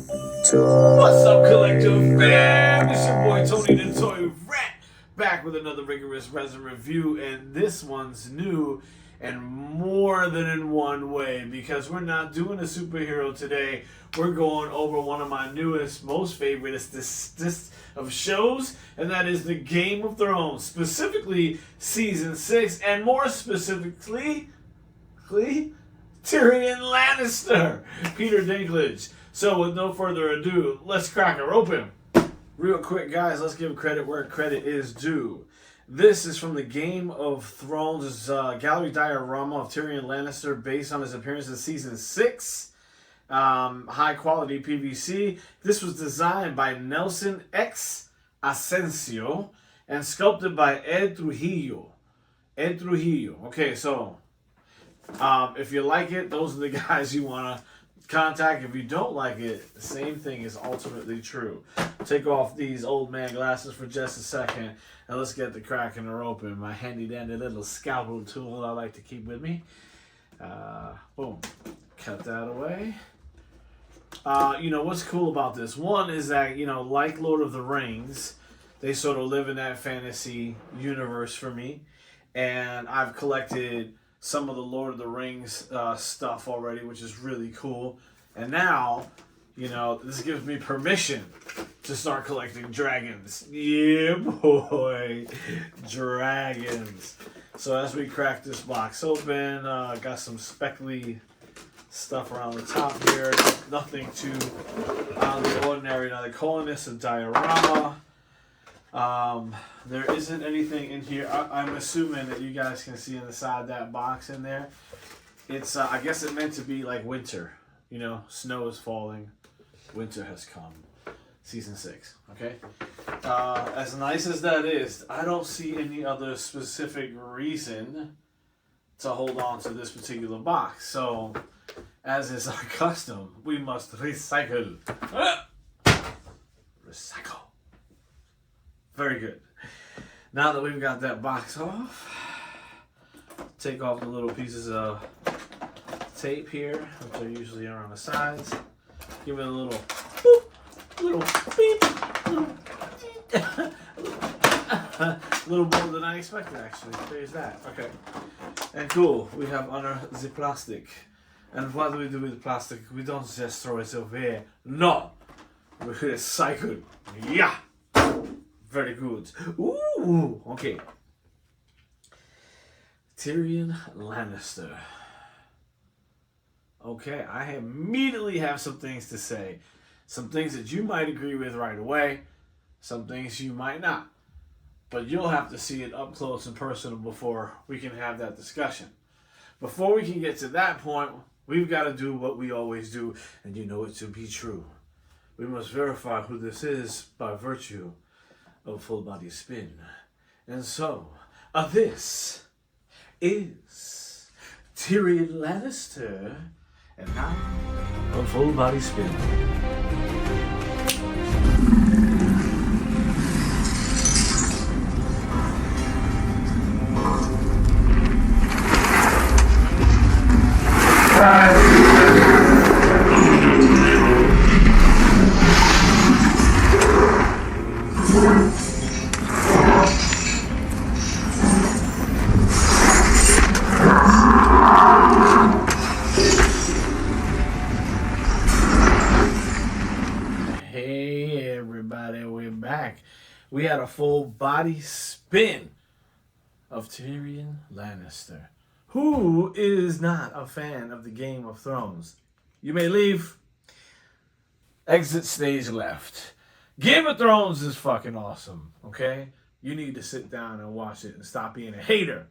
What's up, Collective fam? It's your boy Tony the Toy Rat, back with another rigorous resin review, and this one's new and more than in one way, because we're not doing a superhero today. We're going over one of my newest, most favorite of shows, and that is the Game of Thrones, specifically Season 6, and more specifically, Tyrion Lannister, Peter Dinklage. So with no further ado, let's crack her open. Real quick, guys, let's give credit where credit is due. This is from the Game of Thrones gallery diorama of Tyrion Lannister based on his appearance in Season 6. High quality PVC. This was designed by Nelson X. Asensio and sculpted by Ed Trujillo. Okay, so if you like it, those are the guys you want to contact. If you don't like it, the same thing is ultimately true. Take off these old man glasses for just a second, and let's get the cracking her open. My handy dandy little scalpel tool I like to keep with me. Boom. Cut that away. What's cool about this? One is that, like Lord of the Rings, they sort of live in that fantasy universe for me. And I've collected some of the Lord of the Rings stuff already, which is really cool. And now, this gives me permission to start collecting dragons. Yeah, boy. Dragons. So as we crack this box open, got some speckly stuff around the top here. Nothing too out of the ordinary. Now they're calling this a diorama. There isn't anything in here. I'm assuming that you guys can see inside that box in there. It's, I guess it meant to be like winter. Snow is falling. Winter has come. Season 6, okay? As nice as that is, I don't see any other specific reason to hold on to this particular box. So, as is our custom, we must recycle. Recycle. Very good. Now that we've got that box off, take off the little pieces of tape here, which are usually around the sides. Give it a little boop, little beep, little more than I expected, actually. There's that. Okay. And cool, we have under the plastic. And what do we do with the plastic? We don't just throw it away. No! We recycle. Yeah! Very good. Ooh, okay. Tyrion Lannister. Okay, I immediately have some things to say. Some things that you might agree with right away. Some things you might not. But you'll have to see it up close and personal before we can have that discussion. Before we can get to that point, we've got to do what we always do, and you know it to be true. We must verify who this is by virtue of full body spin. And so, this is Tyrion Lannister, and now a full body spin. We had a full body spin of Tyrion Lannister. Who is not a fan of the Game of Thrones? You may leave. Exit stage left. Game of Thrones is fucking awesome, okay? You need to sit down and watch it and stop being a hater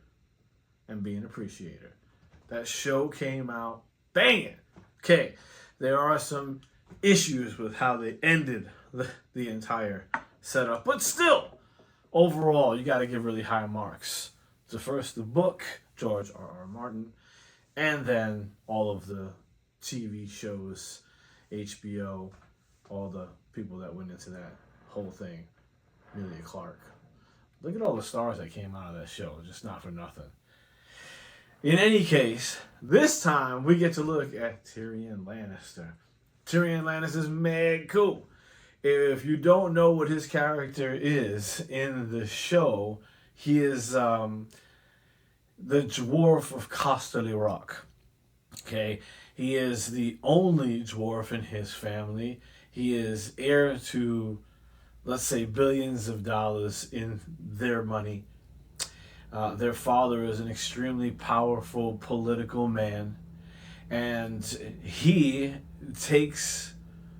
and be an appreciator. That show came out banging. Okay, there are some issues with how they ended the entire setup, but still, overall, you got to give really high marks to first the book, George R.R. Martin, and then all of the TV shows, HBO, all the people that went into that whole thing. Amelia Clark. Look at all the stars that came out of that show, just not for nothing. In any case, this time we get to look at Tyrion Lannister. Tyrion Lannister's mad cool. If you don't know what his character is in the show, he is the dwarf of Casterly Rock. Okay, he is the only dwarf in his family. He is heir to, let's say, billions of dollars in their money. Their father is an extremely powerful political man, and he takes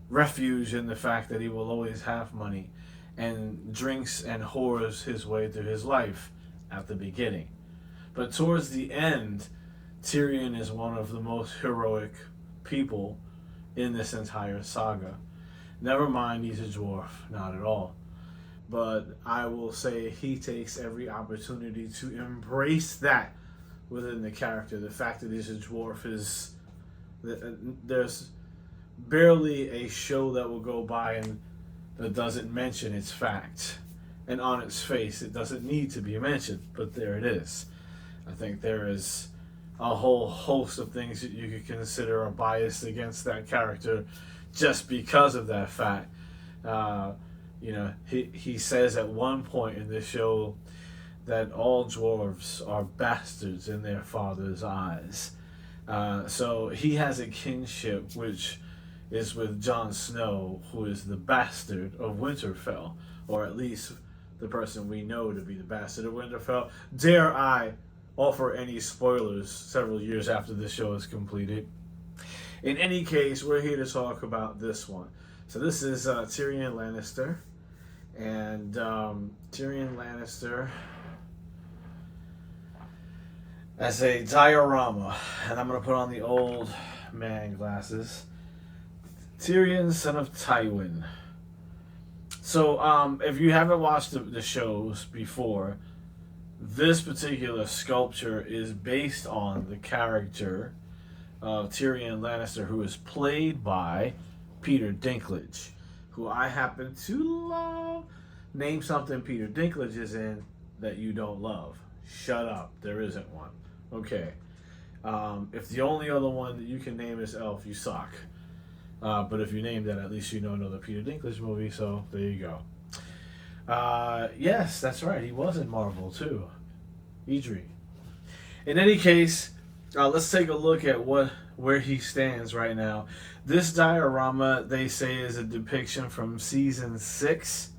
refuge in the fact that he will always have money and drinks and whores his way through his life at the beginning. But towards the end, Tyrion is one of the most heroic people in this entire saga. Never mind, he's a dwarf, not at all. But I will say he takes every opportunity to embrace that within the character. The fact that he's a dwarf is... There's barely a show that will go by and that doesn't mention its fact. And on its face, it doesn't need to be mentioned, but there it is. I think there is a whole host of things that you could consider are biased against that character just because of that fact. He says at one point in the show that all dwarves are bastards in their father's eyes. So he has a kinship which is with Jon Snow, who is the bastard of Winterfell, or at least the person we know to be the bastard of Winterfell. Dare I offer any spoilers several years after the show is completed? In any case, we're here to talk about this one. So this is Tyrion Lannister, and Tyrion Lannister as a diorama, and I'm going to put on the old man glasses. Tyrion, son of Tywin. So if you haven't watched the shows before, this particular sculpture is based on the character of Tyrion Lannister, who is played by Peter Dinklage, who I happen to love. Name something Peter Dinklage is in that you don't love. Shut up. There isn't one. Okay. If the only other one that you can name is Elf, you suck. But if you name that, at least you know another Peter Dinklage movie, so there you go. Yes, that's right. He was in Marvel, too. Idri. In any case, let's take a look at where he stands right now. This diorama, they say, is a depiction from season 6.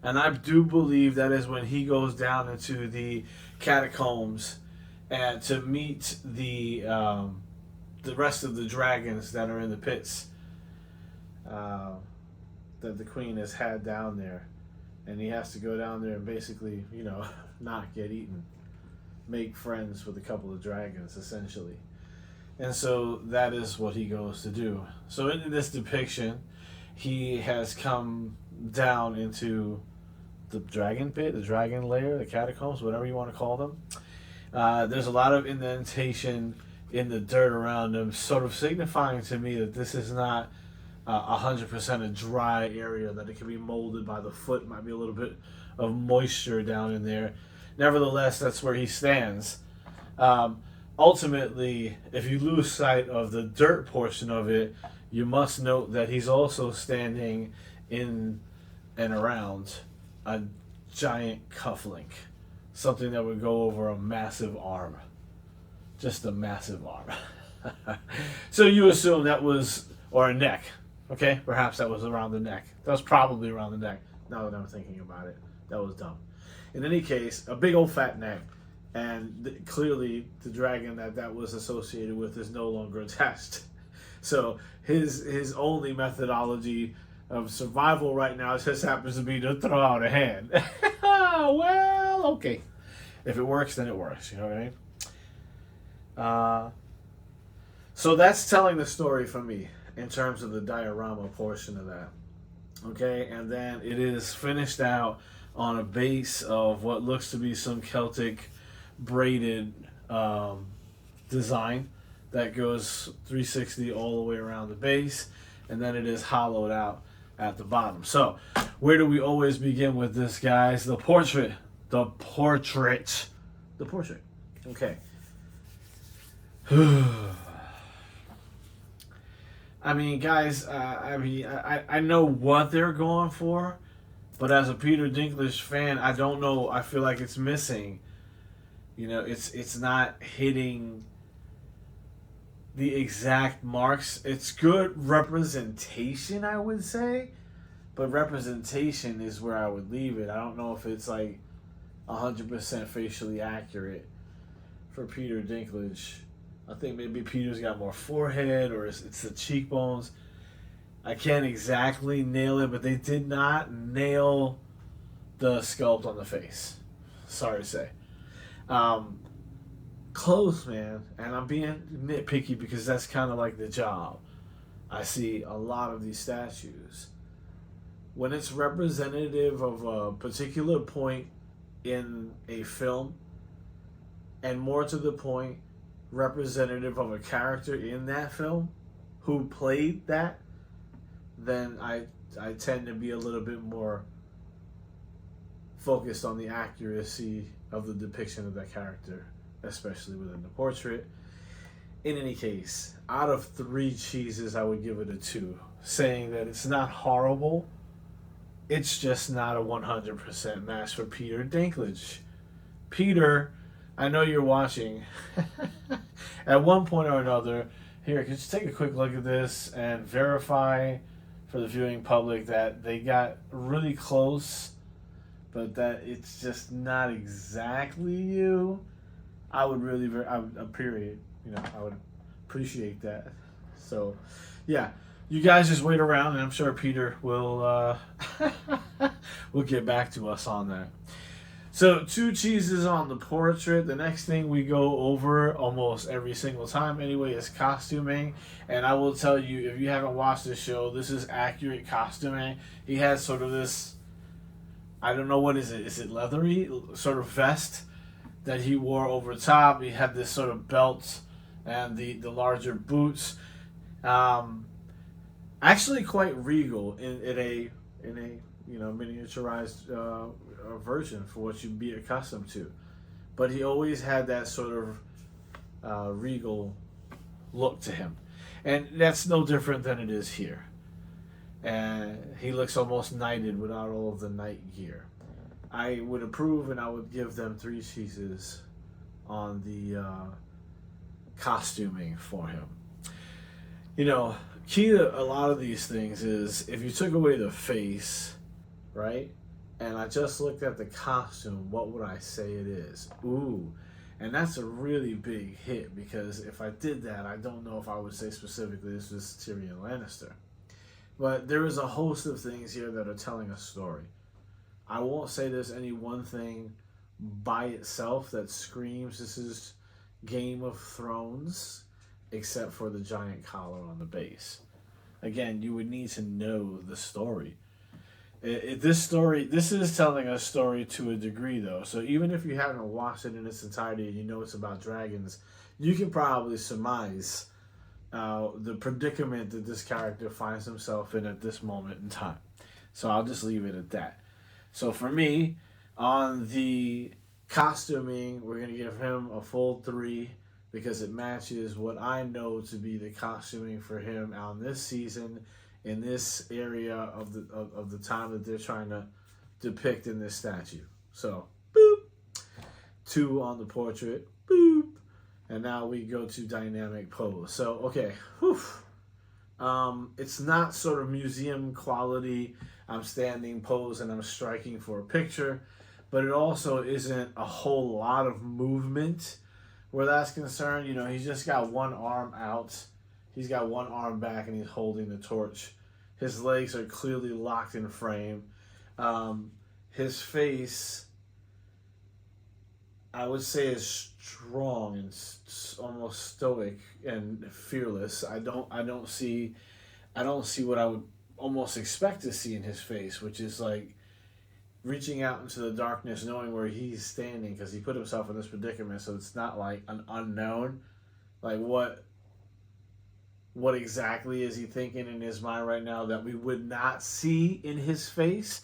And I do believe that is when he goes down into the catacombs and to meet the rest of the dragons that are in the pits that the queen has had down there. And he has to go down there and basically, not get eaten. Make friends with a couple of dragons, essentially. And so that is what he goes to do. So in this depiction, he has come down into the dragon pit, the dragon lair, the catacombs, whatever you want to call them. There's a lot of indentation in the dirt around him, sort of signifying to me that this is not 100% a dry area, that it can be molded by the foot. Might be a little bit of moisture down in there. Nevertheless, that's where he stands. Ultimately, if you lose sight of the dirt portion of it, you must note that he's also standing in and around a giant cufflink. Something that would go over a massive arm. Just a massive arm. So you assume that was, or a neck. Okay, perhaps that was around the neck. That was probably around the neck. Now that I'm thinking about it, that was dumb. In any case, a big old fat neck, and clearly the dragon that was associated with is no longer attached. So his only methodology of survival right now just happens to be to throw out a hand. Well, okay. If it works, then it works. You know what I mean? So that's telling the story for me in terms of the diorama portion of that. Okay, and then it is finished out on a base of what looks to be some Celtic braided design that goes 360 all the way around the base, and then it is hollowed out at the bottom. So, where do we always begin with this, guys? The portrait. The portrait. The portrait. Okay. I mean, guys, I know what they're going for, but as a Peter Dinklage fan, I don't know. I feel like it's missing. You know, it's not hitting the exact marks. It's good representation, I would say, but representation is where I would leave it. I don't know if it's like 100% facially accurate for Peter Dinklage. I think maybe Peter's got more forehead, or it's the cheekbones. I can't exactly nail it, but they did not nail the sculpt on the face. Sorry to say. Um, Close, man. And I'm being nitpicky because that's kind of like the job. I see a lot of these statues. When it's representative of a particular point in a film, and more to the point, representative of a character in that film who played that, then I tend to be a little bit more focused on the accuracy of the depiction of that character, especially within the portrait. In any case, out of 3 cheeses, I would give it a 2, saying that it's not horrible. It's just not a 100% match for Peter Dinklage. Peter, I know you're watching. At one point or another, here, could you take a quick look at this and verify for the viewing public that they got really close, but that it's just not exactly you? I would really, a period, I would appreciate that. So, yeah, you guys just wait around, and I'm sure Peter will will get back to us on that. So 2 cheeses on the portrait. The next thing we go over almost every single time anyway is costuming. And I will tell you, if you haven't watched this show, this is accurate costuming. He has sort of this, I don't know, what is it? Is it leathery sort of vest that he wore over top? He had this sort of belt and the larger boots. Actually quite regal in a miniaturized version for what you'd be accustomed to, but he always had that sort of regal look to him, and that's no different than it is here. And he looks almost knighted without all of the knight gear. I would approve, and I would give them 3 cheeses on the costuming for him. Key to a lot of these things is if you took away the face, right? And I just looked at the costume, what would I say it is? Ooh. And that's a really big hit, because if I did that, I don't know if I would say specifically this was Tyrion Lannister. But there is a host of things here that are telling a story. I won't say there's any one thing by itself that screams this is Game of Thrones, except for the giant collar on the base. Again, you would need to know the story. This is telling a story to a degree, though. So even if you haven't watched it in its entirety and you know it's about dragons, you can probably surmise the predicament that this character finds himself in at this moment in time. So I'll just leave it at that. So for me, on the costuming, we're going to give him a full 3, because it matches what I know to be the costuming for him on this season, in this area of the time that they're trying to depict in this statue. So, boop. 2 on the portrait, boop. And now we go to dynamic pose. So, okay, whew. It's not sort of museum quality, I'm standing pose and I'm striking for a picture, but it also isn't a whole lot of movement where that's concerned. He's just got one arm out. He's got one arm back and he's holding the torch. His legs are clearly locked in frame. His face, I would say, is strong and almost stoic and fearless. I don't see what I would almost expect to see in his face, which is like reaching out into the darkness, knowing where he's standing, because he put himself in this predicament. So it's not like an unknown. Like what exactly is he thinking in his mind right now that we would not see in his face?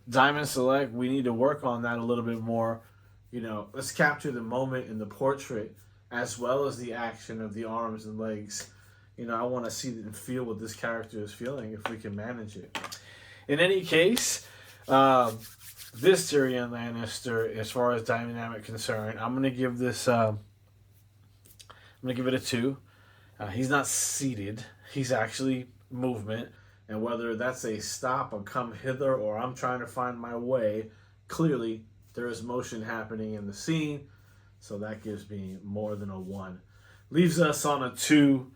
Diamond Select, we need to work on that a little bit more. Let's capture the moment in the portrait as well as the action of the arms and legs, I want to see and feel what this character is feeling if we can manage it. In any case, this Tyrion Lannister, as far as dynamic concerned, I'm gonna give this. I'm gonna give it a 2. He's not seated. He's actually movement, and whether that's a stop, a come hither, or I'm trying to find my way, clearly there is motion happening in the scene, so that gives me more than a 1. Leaves us on a 2,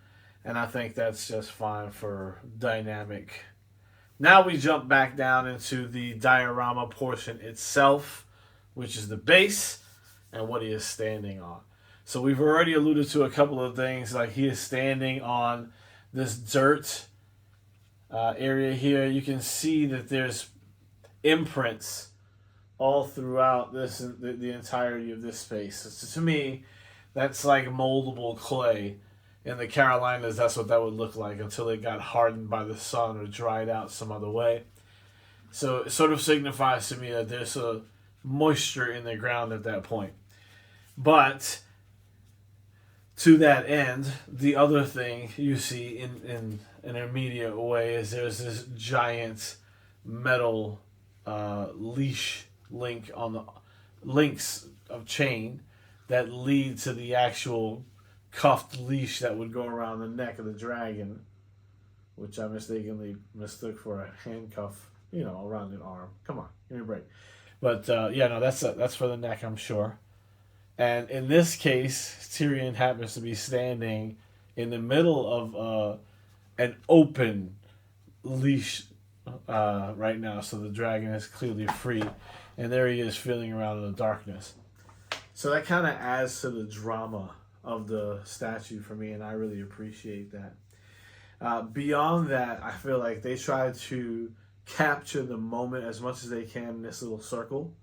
and I think that's just fine for dynamic. Now we jump back down into the diorama portion itself, which is the base and what he is standing on. So we've already alluded to a couple of things, like he is standing on this dirt area here. You can see that there's imprints all throughout the entirety of this space. So to me, that's like moldable clay. In the Carolinas, that's what that would look like until it got hardened by the sun or dried out some other way. So it sort of signifies to me that there's a moisture in the ground at that point. But to that end, the other thing you see in an immediate way is there's this giant metal leash link on the links of chain that lead to the actual cuffed leash that would go around the neck of the dragon, which I mistakenly mistook for a handcuff, around an arm. Come on, give me a break. But that's for the neck, I'm sure. And in this case, Tyrion happens to be standing in the middle of an open leash right now, so the dragon is clearly free, and there he is feeling around in the darkness. So that kind of adds to the drama of the statue for me, and I really appreciate that. Beyond that, I feel like they try to capture the moment as much as they can in this little circle.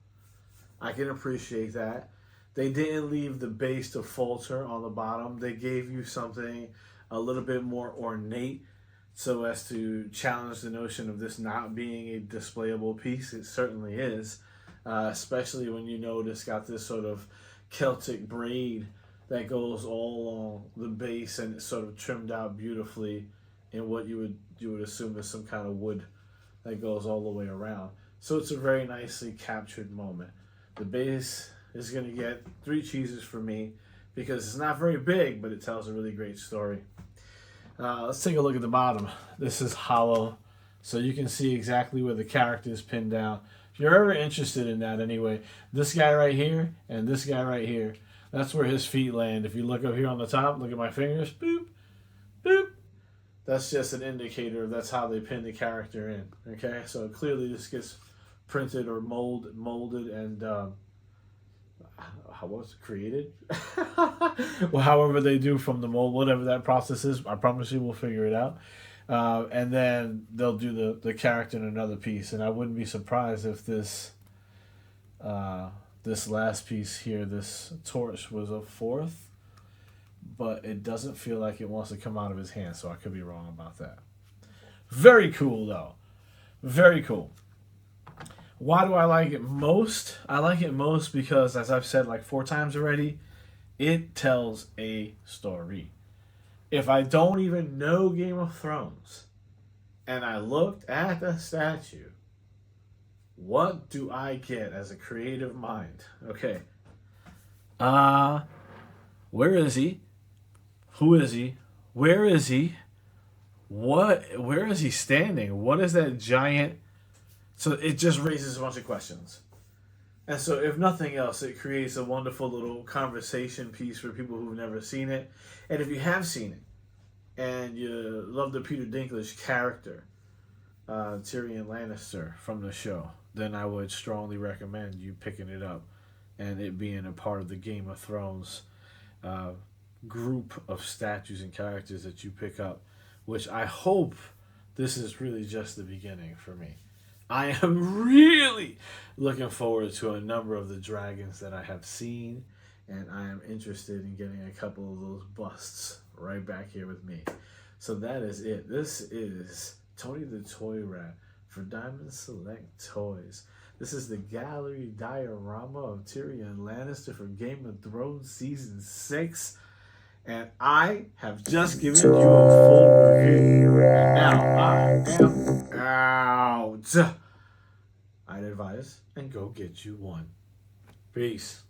I can appreciate that. They didn't leave the base to falter on the bottom. They gave you something a little bit more ornate so as to challenge the notion of this not being a displayable piece. It certainly is, especially when it's got this sort of Celtic braid that goes all along the base, and it's sort of trimmed out beautifully in what you would assume is some kind of wood that goes all the way around. So it's a very nicely captured moment. The base is going to get 3 cheeses for me because it's not very big, but it tells a really great story. Let's take a look at the bottom. This is hollow, so you can see exactly where the character is pinned down. If you're ever interested in that anyway, this guy right here and this guy right here, that's where his feet land. If you look up here on the top, look at my fingers, boop, boop. That's just an indicator that's how they pin the character in. Okay, so clearly this gets printed or molded and how was it created? Well, however they do from the mold, whatever that process is, I promise you we'll figure it out. And then they'll do the character in another piece, and I wouldn't be surprised if this last piece here, this torch, was a 4th, but it doesn't feel like it wants to come out of his hand, so I could be wrong about that. Very cool, though. Very cool. Why do I like it most? I like it most because, as I've said like 4 times already, it tells a story. If I don't even know Game of Thrones and I looked at the statue, what do I get as a creative mind? Okay. Where is he? Who is he? Where is he? Where is he standing? What is that giant? So it just raises a bunch of questions. And so if nothing else, it creates a wonderful little conversation piece for people who've never seen it. And if you have seen it and you love the Peter Dinklage character, Tyrion Lannister from the show, then I would strongly recommend you picking it up and it being a part of the Game of Thrones group of statues and characters that you pick up, which I hope this is really just the beginning for me. I am really looking forward to a number of the dragons that I have seen, and I am interested in getting a couple of those busts right back here with me. So that is it. This is Tony the Toy Rat for Diamond Select Toys. This is the gallery diorama of Tyrion Lannister for Game of Thrones Season 6. And I have just given you a review. And now I am out. I'd advise and go get you one. Peace.